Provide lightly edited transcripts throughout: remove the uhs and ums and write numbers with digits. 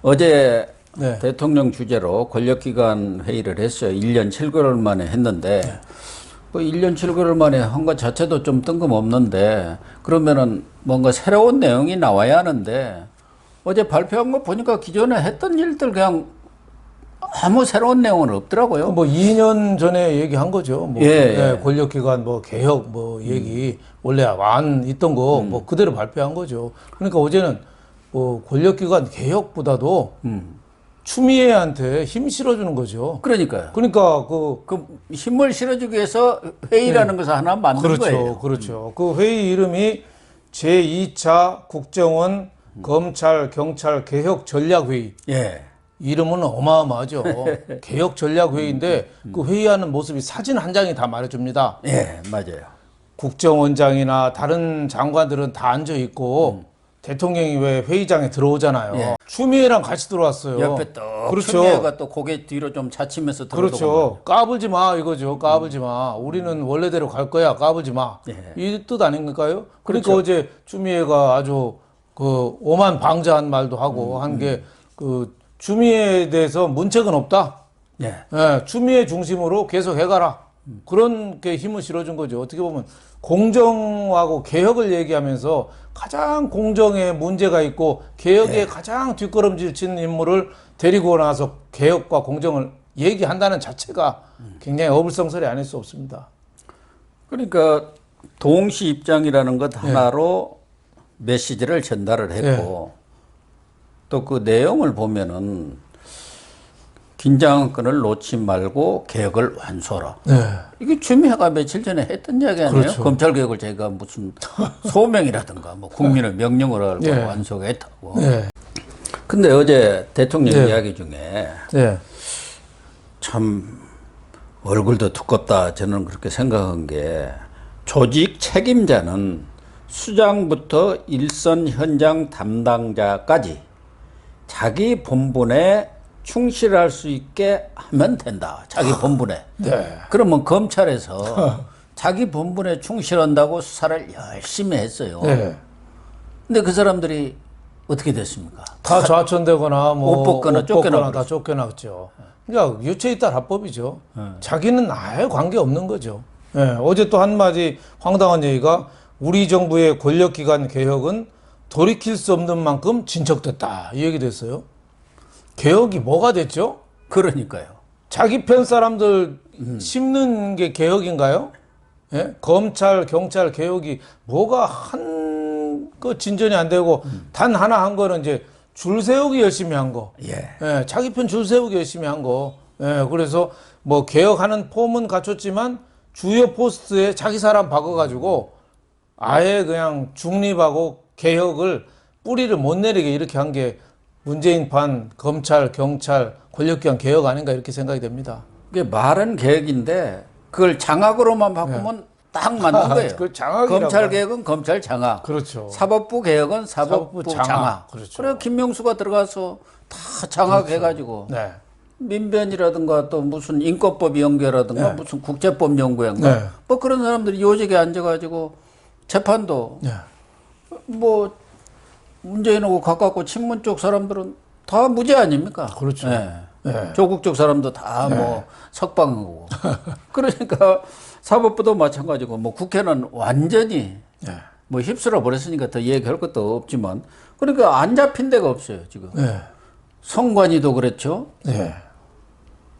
어제 네. 대통령 주재로 권력기관 회의를 했어요. 1년 7개월 만에 했는데, 네. 뭐 1년 7개월 만에 한 것 자체도 좀 뜬금없는데, 그러면은 뭔가 새로운 내용이 나와야 하는데, 어제 발표한 거 보니까 기존에 했던 일들 그냥 아무 새로운 내용은 없더라고요. 뭐 2년 전에 얘기한 거죠. 뭐 예. 권력기관 뭐 개혁 뭐 얘기 원래 안 있던 거 뭐 그대로 발표한 거죠. 그러니까 어제는 뭐 권력기관 개혁보다도 추미애한테 힘 실어주는 거죠. 그러니까요. 그러니까 그 힘을 실어주기 위해서 회의라는 것을 하나 만든 그렇죠, 거예요. 그렇죠. 그 회의 이름이 제2차 국정원 검찰 경찰 개혁 전략 회의. 예. 이름은 어마어마하죠. 개혁 전략 회의인데 그 회의하는 모습이 사진 한 장이 다 말해줍니다. 예, 맞아요. 국정원장이나 다른 장관들은 다 앉아 있고 대통령이 왜 회의장에 들어오잖아요. 예. 추미애랑 같이 들어왔어요. 옆에 또 그렇죠. 추미애가 또 고개 뒤로 좀 차치면서 들어오고. 그렇죠. 까불지 마 이거죠. 까불지 마. 우리는 원래대로 갈 거야. 까불지 마. 예. 이 뜻 아닌가요? 그러니까 그렇죠. 어제 추미애가 아주 그 오만방자한 말도 하고 한 게 그 추미애에 대해서 문책은 없다. 예. 예, 추미애 중심으로 계속 해가라. 그런 게 힘을 실어준 거죠. 어떻게 보면 공정하고 개혁을 얘기하면서 가장 공정에 문제가 있고 개혁에 가장 뒷걸음질 치는 인물을 데리고 나서 개혁과 공정을 얘기한다는 자체가 굉장히 어불성설이 아닐 수 없습니다. 그러니까 동시 입장이라는 것 하나로 메시지를 전달을 했고 또 그 내용을 보면은 긴장권을 놓지 말고 개혁을 완수하라. 네. 이게 추미애가 며칠 전에 했던 이야기 아니에요? 그렇죠. 검찰 개혁을 제가 무슨 소명이라든가 뭐 국민의 명령으로 알고 예. 완수했다고. 네. 근데 어제 대통령 예. 이야기 중에 네. 참 얼굴도 두껍다 저는 그렇게 생각한 게 조직 책임자는 수장부터 일선 현장 담당자까지 자기 본분에 충실할 수 있게 하면 된다. 자기 본분에. 네. 그러면 검찰에서 자기 본분에 충실한다고 수사를 열심히 했어요. 네. 근데 그 사람들이 어떻게 됐습니까? 다 좌천되거나 뭐 옷 벗거나 쫓겨나고 다 쫓겨났죠. 그러니까 유체이탈 합법이죠. 자기는 아예 관계 없는 거죠. 예, 어제 또 한마디 황당한 얘기가 우리 정부의 권력기관 개혁은 돌이킬 수 없는 만큼 진척됐다 이 얘기 됐어요. 개혁이 뭐가 됐죠? 그러니까요. 자기 편 사람들 심는 게 개혁인가요? 예? 검찰 경찰 개혁이 뭐가 한 거 진전이 안 되고 단 하나 한 거는 이제 줄 세우기 열심히 한 거. 예. 예, 자기 편 줄 세우기 열심히 한 거. 예, 그래서 뭐 개혁하는 폼은 갖췄지만 주요 포스트에 자기 사람 바꿔가지고 아예 그냥 중립하고 개혁을 뿌리를 못 내리게 이렇게 한 게 문재인판 검찰, 경찰, 권력기관 개혁 아닌가 이렇게 생각이 됩니다. 그게 말은 개혁인데 그걸 장악으로만 바꾸면 딱 맞는 거예요. 그 장악이라고 검찰 개혁은 검찰 장악. 그렇죠. 사법부 개혁은 사법부 장악. 그렇죠. 그래 김명수가 들어가서 다 장악해가지고 네. 민변이라든가 또 무슨 인권법 연구라든가 무슨 국제법 연구인가 네. 뭐 그런 사람들이 요직에 앉아가지고 재판도 네. 뭐 문재인하고 가깝고 친문 쪽 사람들은 다 무죄 아닙니까? 그렇죠. 네. 네. 조국 쪽 사람도 다 뭐 석방하고 그러니까 사법부도 마찬가지고 뭐 국회는 완전히 네. 뭐 휩쓸어 버렸으니까 더 얘기할 것도 없지만 그러니까 안 잡힌 데가 없어요 지금. 네. 선관위도 그렇죠. 네.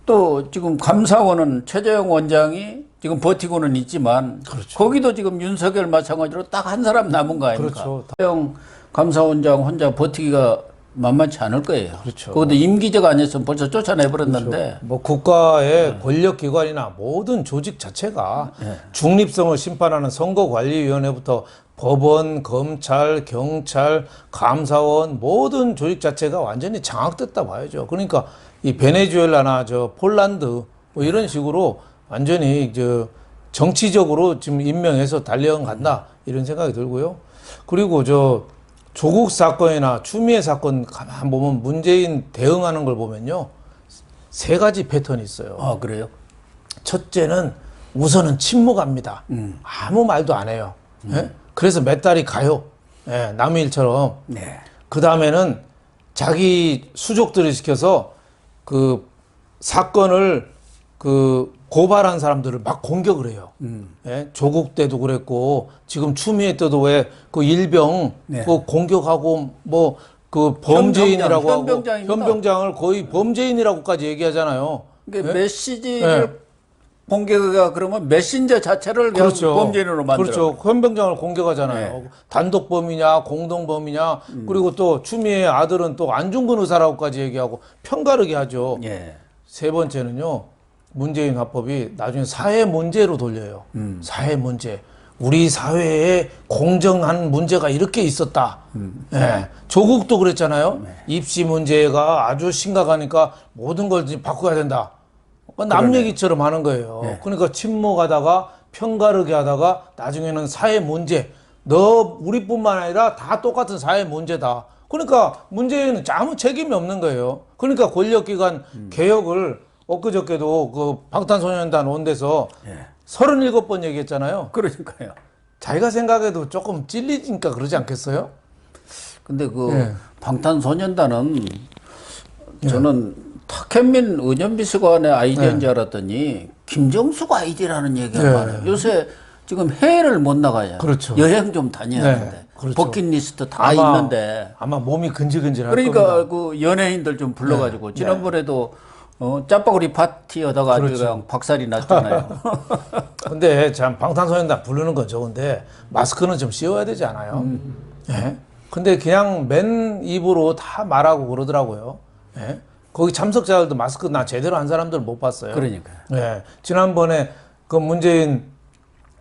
또 지금 감사원은 최재형 원장이 지금 버티고는 있지만 그렇죠. 거기도 지금 윤석열 마찬가지로 딱 한 사람 남은 거 아닙니까? 그렇죠. 최재형 감사원장 혼자 버티기가 만만치 않을 거예요. 그렇죠. 그것도 임기제가 아니었으면 벌써 쫓아내버렸는데 뭐 국가의 권력기관이나 모든 조직 자체가 중립성을 심판하는 선거관리위원회부터 법원, 검찰, 경찰, 감사원 모든 조직 자체가 완전히 장악됐다 봐야죠. 그러니까 이 베네수엘라나 저 폴란드 뭐 이런 식으로 완전히 저 정치적으로 지금 임명해서 달려간다 이런 생각이 들고요. 그리고 저 조국 사건이나 추미애 사건 가만 보면 문재인 대응하는 걸 보면요. 세 가지 패턴이 있어요. 아 그래요? 첫째는 우선은 침묵합니다. 아무 말도 안 해요. 예? 그래서 몇 달이 가요. 예, 남의 일처럼. 네. 그 다음에는 자기 수족들을 시켜서 그 사건을 그 고발한 사람들을 막 공격을 해요. 예? 조국 때도 그랬고 지금 추미애 때도 왜 그 일병 네. 그 공격하고 뭐 그 범죄인이라고 하고 현병장입니다. 현병장을 거의 범죄인이라고까지 얘기하잖아요. 그러니까 예? 메시지를 공개가 그러면 메신저 자체를 그냥 범죄인으로 만들어. 그렇죠. 현병장을 공격하잖아요. 단독범이냐, 공동범이냐, 그리고 또 추미애 아들은 또 안중근 의사라고까지 얘기하고 편가르게 하죠. 예. 세 번째는요, 문재인 화법이 나중에 사회 문제로 돌려요. 사회 문제. 우리 사회에 공정한 문제가 이렇게 있었다. 예. 조국도 그랬잖아요. 입시 문제가 아주 심각하니까 모든 걸 바꿔야 된다. 남 얘기처럼 하는 거예요. 그러니까 침묵하다가 편가르게 하다가 나중에는 사회 문제. 너 우리뿐만 아니라 다 똑같은 사회 문제다. 그러니까 문재인은 아무 책임이 없는 거예요. 그러니까 권력기관 개혁을 엊그저께도 그 방탄소년단 온데서 37번 얘기했잖아요. 그러니까요. 자기가 생각해도 조금 찔리니까 그러지 않겠어요? 근데 그 방탄소년단은 저는 탁현민 의전비서관의 아이디어인 줄 알았더니 김정수가 아이디어라는 얘기가 많아요. 요새 지금 해외를 못 나가요. 그렇죠. 여행 좀 다녀야 하는데 그렇죠. 버킷리스트 다 있는데 아마 몸이 근질근질할 그러니까 겁니다. 그 연예인들 좀 불러가지고 지난번에도 짬바구리 파티 하다가 아주 그냥 박살이 났잖아요. 근데 참 방탄소년단 부르는 건 좋은데 마스크는 좀 씌워야 되지 않아요? 예? 근데 그냥 맨 입으로 다 말하고 그러더라고요. 예? 거기 참석자들도 마스크 나 제대로 한 사람들 못 봤어요. 그러니까요. 예. 지난번에 그 문재인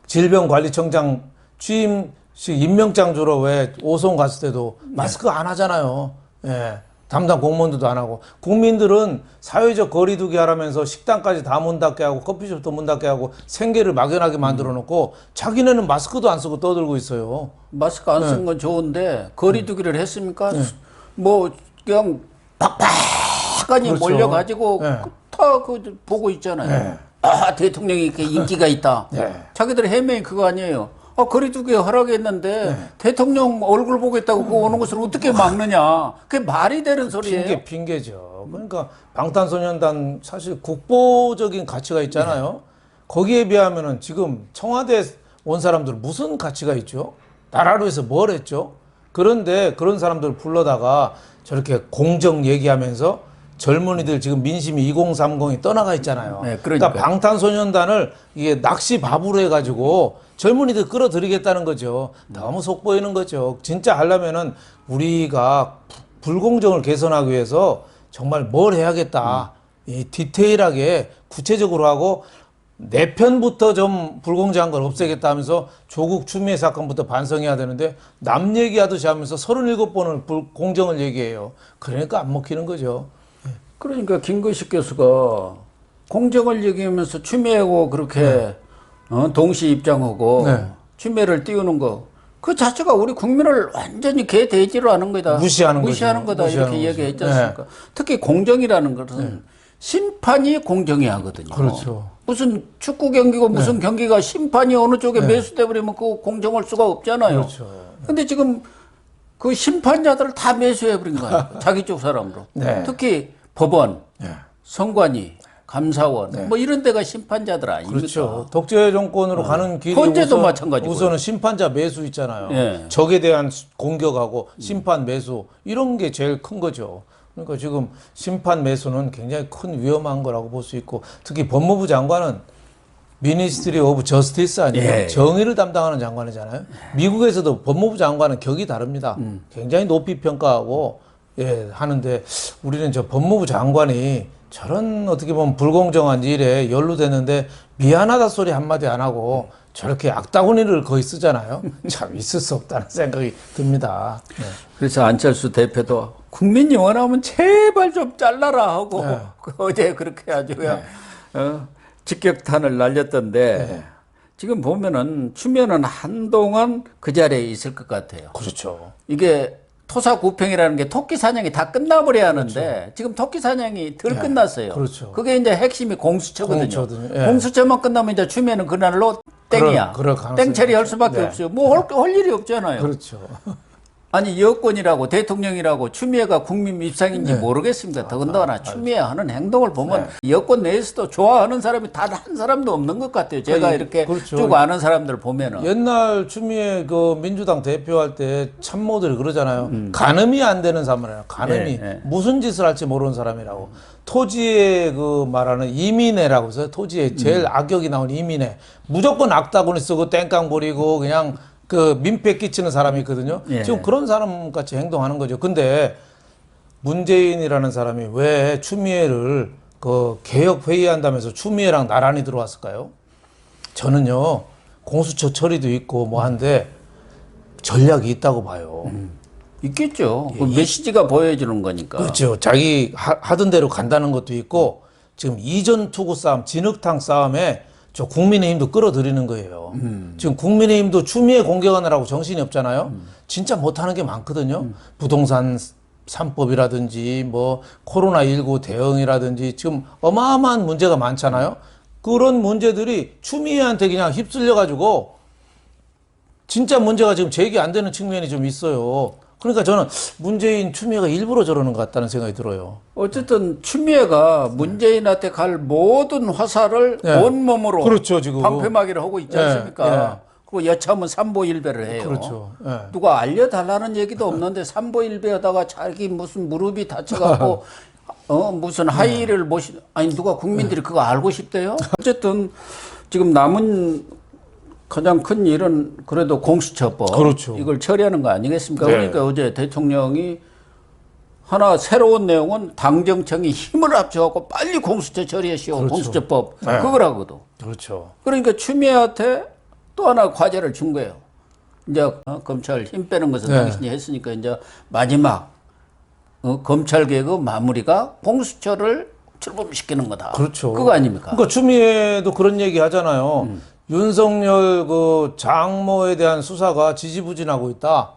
질병관리청장 취임식 임명장 주러 왜 오송 갔을 때도 마스크 안 하잖아요. 예. 담당 공무원들도 안 하고 국민들은 사회적 거리두기 하라면서 식당까지 다 문 닫게 하고 커피숍도 문 닫게 하고 생계를 막연하게 만들어 놓고 자기네는 마스크도 안 쓰고 떠들고 있어요. 마스크 안 쓴 건 좋은데 거리두기를 했습니까? 뭐 그냥 팍팍하니 그렇죠. 몰려가지고 다 그 보고 있잖아요. 아 대통령이 이렇게 인기가 있다. 자기들 해명이 그거 아니에요. 아, 거리두기 허락했는데 대통령 얼굴 보겠다고 그거 오는 것을 어떻게 막느냐. 그게 말이 되는 소리예요. 핑계죠. 그러니까 방탄소년단 사실 국보적인 가치가 있잖아요. 거기에 비하면은 지금 청와대 온 사람들 무슨 가치가 있죠? 나라를 위해서 뭘 했죠? 그런데 그런 사람들 불러다가 저렇게 공정 얘기하면서 젊은이들 지금 민심이 2030이 떠나가 있잖아요. 네, 그러니까 그러니까요. 방탄소년단을 이게 낚시 밥으로 해가지고 젊은이들 끌어들이겠다는 거죠. 너무 속보이는 거죠. 진짜 하려면은 우리가 불공정을 개선하기 위해서 정말 뭘 해야겠다. 이 디테일하게 구체적으로 하고 내 편부터 좀 불공정한 걸 없애겠다 하면서 조국 추미애 사건부터 반성해야 되는데 남 얘기하듯이 하면서 37번을 공정을 얘기해요. 그러니까 안 먹히는 거죠. 그러니까 김근식 교수가 공정을 얘기하면서 추미애하고 그렇게 동시 입장하고 추미애를 띄우는 거 그 자체가 우리 국민을 완전히 개돼지로 하는 거다. 무시하는 거다 이렇게 얘기했지 않습니까? 특히 공정이라는 것은 심판이 공정해야 하거든요. 그렇죠. 무슨 축구 경기고 무슨 경기가 심판이 어느 쪽에 매수돼 버리면 그 공정할 수가 없잖아요. 그렇죠. 근데 지금 그 심판자들을 다 매수해 버린 거야. 자기 쪽 사람으로. 특히 법원, 선관위, 감사원 뭐 이런 데가 심판자들 아닙니까? 그렇죠. 독재 정권으로 가는 길이 헌재도 마찬가지고. 우선은 심판자 매수 있잖아요. 적에 대한 공격하고 심판 매수 이런 게 제일 큰 거죠. 그러니까 지금 심판 매수는 굉장히 큰 위험한 거라고 볼 수 있고 특히 법무부 장관은 미니스트리 오브 저스티스 아니에요. 정의를 담당하는 장관이잖아요. 미국에서도 법무부 장관은 격이 다릅니다. 굉장히 높이 평가하고 하는데 우리는 저 법무부 장관이 저런 어떻게 보면 불공정한 일에 연루됐는데 미안하다 소리 한마디 안 하고 저렇게 악다구니를 거의 쓰잖아요. 참 있을 수 없다는 생각이 듭니다. 그래서 안철수 대표도 국민이 원하면 제발 좀 잘라라 하고 어제 그렇게 아주 그냥 직격탄을 날렸던데 지금 보면은 추미애는 한동안 그 자리에 있을 것 같아요. 그렇죠. 이게 토사구팽이라는 게 토끼 사냥이 다 끝나버려야 하는데 지금 토끼 사냥이 덜 끝났어요. 그렇죠. 그게 이제 핵심이 공수처거든요. 공수처거든요. 공수처만 끝나면 이제 추미애는 그날로 땡이야. 그럴 가능성이 땡처리 할 수밖에 없어요. 뭐 할 일이 없잖아요. 그렇죠. 아니 여권이라고 대통령이라고 추미애가 국민 밉상인지 네. 모르겠습니다. 더군다나 추미애 하는 행동을 보면 여권 내에서도 좋아하는 사람이 단 한 사람도 없는 것 같아요. 제가 아니, 이렇게 그렇죠. 쭉 아는 사람들 보면은. 옛날 추미애 그 민주당 대표할 때 참모들이 그러잖아요. 가늠이 안 되는 사람이에요. 가늠이 네, 네. 무슨 짓을 할지 모르는 사람이라고. 토지에 그 말하는 이민애라고 해서 토지에 제일 악역이 나온 이민애. 무조건 악다구니 쓰고 땡깡 부리고 그냥 그 민폐 끼치는 사람이 있거든요. 예. 지금 그런 사람 같이 행동하는 거죠. 근데 문재인이라는 사람이 왜 추미애를 그 개혁 회의한다면서 추미애랑 나란히 들어왔을까요? 저는요 공수처 처리도 있고 뭐 한데 전략이 있다고 봐요. 있겠죠. 그 메시지가 보여주는 거니까. 그렇죠. 자기 하던 대로 간다는 것도 있고 지금 이전 투구 싸움, 진흙탕 싸움에 저 국민의힘도 끌어들이는 거예요. 지금 국민의힘도 추미애 공격하느라고 정신이 없잖아요. 진짜 못하는 게 많거든요. 부동산 3법이라든지 뭐 코로나19 대응이라든지 지금 어마어마한 문제가 많잖아요. 그런 문제들이 추미애한테 그냥 휩쓸려 가지고 진짜 문제가 지금 제기 안 되는 측면이 좀 있어요. 그러니까 저는 문재인 추미애가 일부러 저러는 것 같다는 생각이 들어요. 어쨌든 추미애가 문재인한테 갈 모든 화살을 네. 온몸으로 그렇죠, 지금. 방패막이를 하고 있지 않습니까? 네. 그리고 여차하면 삼보일배를 해요. 그렇죠. 네. 누가 알려달라는 얘기도 없는데 삼보일배하다가 자기 무슨 무릎이 다쳐갖고 무슨 하이힐을 모시 아니 누가 국민들이 그거 알고 싶대요? 어쨌든 지금 남은 가장 큰 일은 그래도 공수처법 그렇죠. 이걸 처리하는 거 아니겠습니까? 네. 그러니까 어제 대통령이 하나 새로운 내용은 당정청이 힘을 합쳐갖고 빨리 공수처 처리하시오. 그렇죠. 공수처법 네. 그거라고도. 그렇죠. 그러니까 추미애한테 또 하나 과제를 준 거예요. 이제 검찰 힘 빼는 것은 네. 당신이 했으니까 이제 마지막 검찰 개혁 마무리가 공수처를 출범시키는 거다. 그렇죠. 그거 아닙니까? 그러니까 추미애도 그런 얘기 하잖아요. 윤석열 그 장모에 대한 수사가 지지부진하고 있다.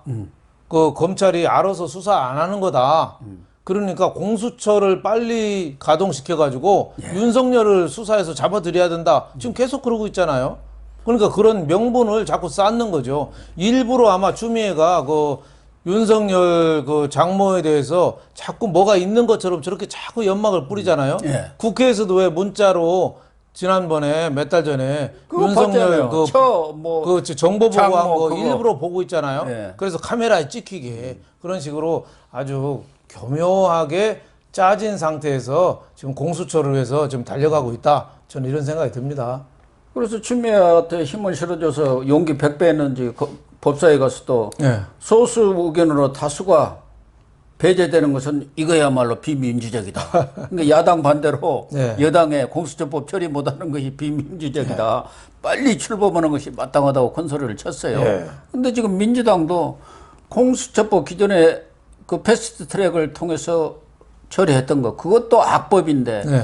그 검찰이 알아서 수사 안 하는 거다. 그러니까 공수처를 빨리 가동시켜가지고 윤석열을 수사해서 잡아들여야 된다. 지금 계속 그러고 있잖아요. 그러니까 그런 명분을 자꾸 쌓는 거죠. 일부러 아마 추미애가 그 윤석열 그 장모에 대해서 자꾸 뭐가 있는 것처럼 저렇게 자꾸 연막을 뿌리잖아요. 예. 국회에서도 왜 문자로 지난번에 몇 달 전에 그거 윤석열 봤잖아요. 그 정보 보고한 장모 거 그거. 일부러 보고 있잖아요. 예. 그래서 카메라에 찍히게 그런 식으로 아주 교묘하게 짜진 상태에서 지금 공수처를 위해서 지금 달려가고 있다. 저는 이런 생각이 듭니다. 그래서 추미애한테 힘을 실어줘서 용기 100배했는지 법사에 가서도 예. 소수 의견으로 다수가 배제되는 것은 이거야말로 비민주적이다. 그러니까 야당 반대로 네. 여당의 공수처법 처리 못하는 것이 비민주적이다. 빨리 출범하는 것이 마땅하다고 큰 소리를 쳤어요. 네. 근데 지금 민주당도 공수처법 기존에 그 패스트 트랙을 통해서 처리했던 거 그것도 악법인데 네.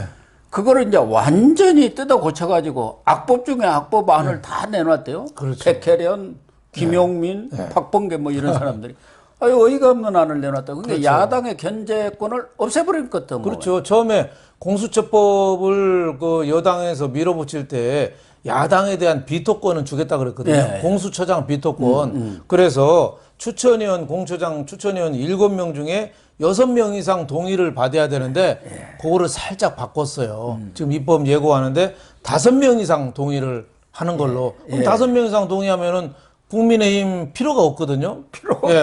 그거를 이제 완전히 뜯어 고쳐가지고 악법 중에 악법 안을 다 내놨대요. 그렇죠. 백혜련, 김용민, 박범계 뭐 이런 사람들이. 아유, 어이가 없는 안을 내놨다. 그러니까 그렇죠. 야당의 견제권을 없애버릴 것도 뭐. 그렇죠. 처음에 공수처법을 그 여당에서 밀어붙일 때 야당에 대한 비토권은 주겠다 그랬거든요. 예, 예. 공수처장 비토권. 그래서 추천위원, 공처장 추천위원 7명 중에 6명 이상 동의를 받아야 되는데 그거를 살짝 바꿨어요. 지금 입법 예고하는데 5명 이상 동의를 하는 걸로. 그럼 5명 이상 동의하면은 국민의힘 필요가 없거든요.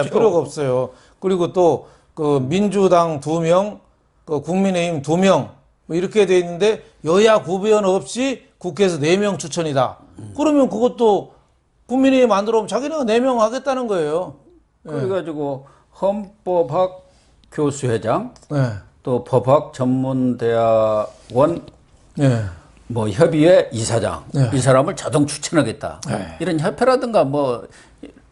필요가 없어요. 그리고 또 그 민주당 2명, 그 국민의힘 2명 뭐 이렇게 돼 있는데 여야 구별 없이 국회에서 4명 추천이다. 그러면 그것도 국민의힘 안 들어오면 자기네가 4명 하겠다는 거예요. 그래가지고 헌법학 교수회장, 네. 또 법학 전문대학원 네. 뭐 협의회 이사장 네. 이 사람을 자동 추천하겠다. 네. 이런 협회라든가 뭐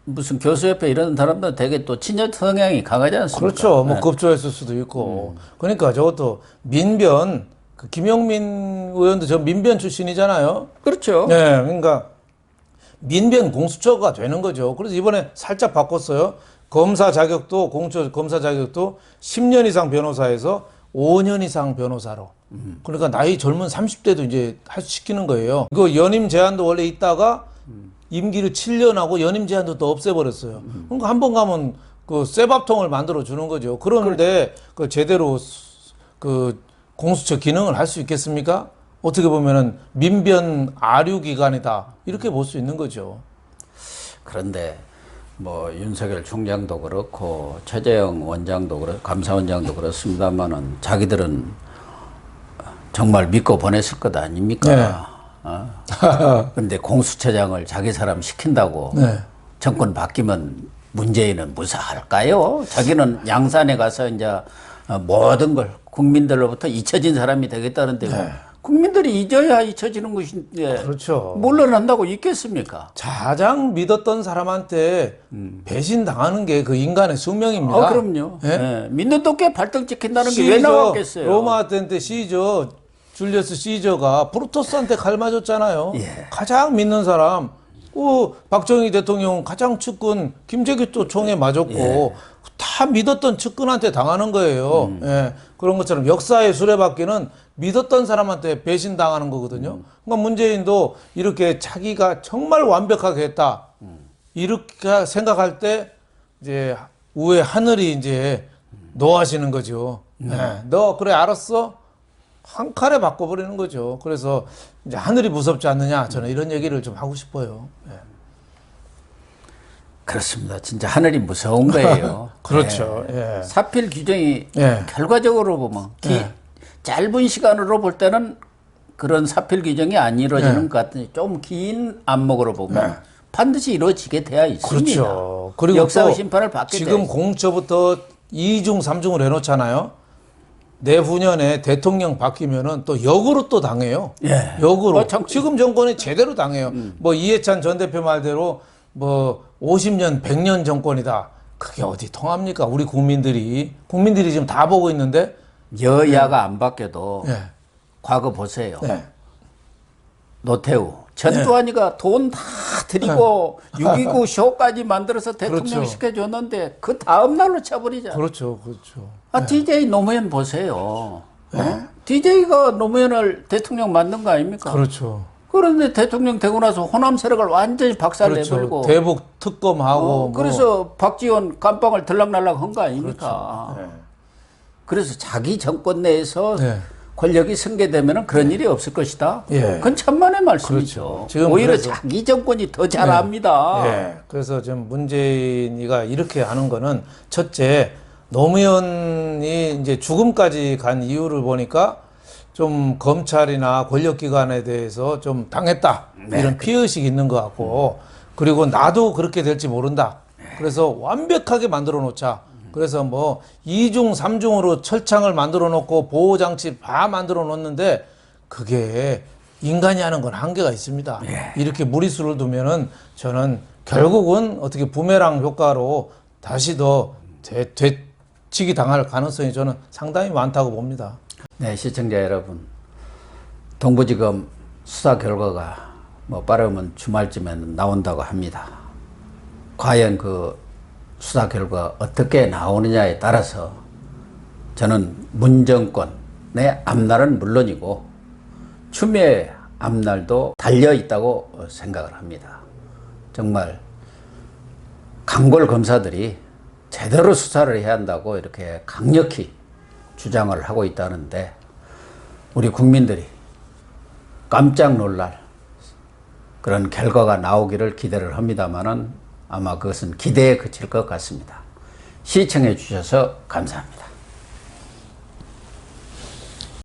무슨 교수협회 이런 사람들은 되게 또 친여 성향이 강하지 않습니까? 그렇죠. 뭐 급조했을 수도 있고. 그러니까 저것도 민변 그 김용민 의원도 저 민변 출신이잖아요. 그렇죠. 네. 그러니까 민변 공수처가 되는 거죠. 그래서 이번에 살짝 바꿨어요. 검사 자격도 공처 검사 자격도 10년 이상 변호사에서 5년 이상 변호사로. 그러니까 나이 젊은 30대도 이제 할 수 시키는 거예요. 그 연임 제한도 원래 있다가 임기를 7년 하고 연임 제한도 또 없애버렸어요. 그러니까 한 번 가면 그 쇠밥통을 만들어 주는 거죠. 그런데 그 제대로 그 공수처 기능을 할 수 있겠습니까? 어떻게 보면은 민변 아류 기관이다 이렇게 볼 수 있는 거죠. 그런데 뭐 윤석열 총장도 그렇고 최재형 원장도 그렇고 감사원장도 그렇습니다만은 자기들은 정말 믿고 보냈을 것 아닙니까? 네. 근데 공수처장을 자기 사람 시킨다고 네. 정권 바뀌면 문재인은 무사할까요? 자기는 양산에 가서 이제 모든 걸 국민들로부터 잊혀진 사람이 되겠다는데 네. 국민들이 잊어야 잊혀지는 것인데 그렇죠. 물러난다고 있겠습니까? 가장 믿었던 사람한테 배신 당하는 게 그 인간의 숙명입니다. 그럼요. 예? 네. 믿는 도끼에 발등 찍힌다는 게 왜 나왔겠어요? 로마 때 시저 줄리어스 시저가 브루토스한테 칼 맞았잖아요. 예. 가장 믿는 사람. 박정희 대통령 가장 측근 김재규 또 총에 맞았고 예. 다 믿었던 측근한테 당하는 거예요. 예. 그런 것처럼 역사의 수레바퀴는 믿었던 사람한테 배신당하는 거거든요. 그러니까 문재인도 이렇게 자기가 정말 완벽하게 했다. 이렇게 생각할 때 이제 우에 하늘이 이제 노하시는 거죠. 예. 너 그래 알았어? 한 칼에 바꿔버리는 거죠. 그래서 이제 하늘이 무섭지 않느냐 저는 이런 얘기를 좀 하고 싶어요. 예. 그렇습니다. 진짜 하늘이 무서운 거예요. 그렇죠. 예. 예. 사필 규정이 예. 결과적으로 보면 짧은 시간으로 볼 때는 그런 사필 규정이 안 이루어지는 것 같은데 좀 긴 안목으로 보면 반드시 이루어지게 되어 있습니다. 그렇죠. 그리고 역사의 또 심판을 받게 지금 공처부터 2중, 3중을 해놓잖아요. 내후년에 대통령 바뀌면은 또 역으로 또 당해요. 예. 역으로. 지금 정권이 제대로 당해요. 음. 뭐 이해찬 전 대표 말대로 뭐 50년, 100년 정권이다. 그게 어디 통합니까? 우리 국민들이 지금 다 보고 있는데. 여야가 안 바뀌어도 예. 과거 보세요. 네. 노태우, 전두환이가 돈 다 드리고 6.29 쇼까지 만들어서 대통령 그렇죠. 시켜줬는데 그 다음 날로 쳐버리잖아요. 그렇죠. 그렇죠. DJ 노무현 보세요. DJ가 노무현을 대통령 만든 거 아닙니까? 그렇죠. 그런데 대통령 되고 나서 호남 세력을 완전히 박살내버리고. 그렇죠. 대북 특검하고. 그래서 박지원 감방을 들락날락 한 거 아닙니까? 그렇죠. 네. 그래서 자기 정권 내에서 네. 권력이 승계되면 그런 일이 없을 것이다. 예. 그건 천만의 말씀이죠. 그렇죠. 지금 오히려 그래서- 자기 정권이 더 잘합니다. 예. 그래서 지금 문재인이가 이렇게 하는 거는 첫째, 노무현이 이제 죽음까지 간 이유를 보니까 좀 검찰이나 권력기관에 대해서 좀 당했다. 이런 피해의식이 있는 것 같고, 그리고 나도 그렇게 될지 모른다. 그래서 완벽하게 만들어 놓자. 그래서 뭐 2중, 3중으로 철창을 만들어 놓고 보호장치 다 만들어 놓는데 그게 인간이 하는 건 한계가 있습니다. 이렇게 무리수를 두면은 저는 결국은 어떻게 부메랑 효과로 다시 더 되치기 당할 가능성이 저는 상당히 많다고 봅니다. 네, 시청자 여러분. 동부지검 수사 결과가 뭐 빠르면 주말쯤에는 나온다고 합니다. 과연 그 수사 결과 어떻게 나오느냐에 따라서 저는 문정권의 앞날은 물론이고 추미애 앞날도 달려 있다고 생각을 합니다. 정말 강골 검사들이 제대로 수사를 해야 한다고 이렇게 강력히 주장을 하고 있다는데 우리 국민들이 깜짝 놀랄 그런 결과가 나오기를 기대를 합니다만은 아마 그것은 기대에 그칠 것 같습니다. 시청해 주셔서 감사합니다.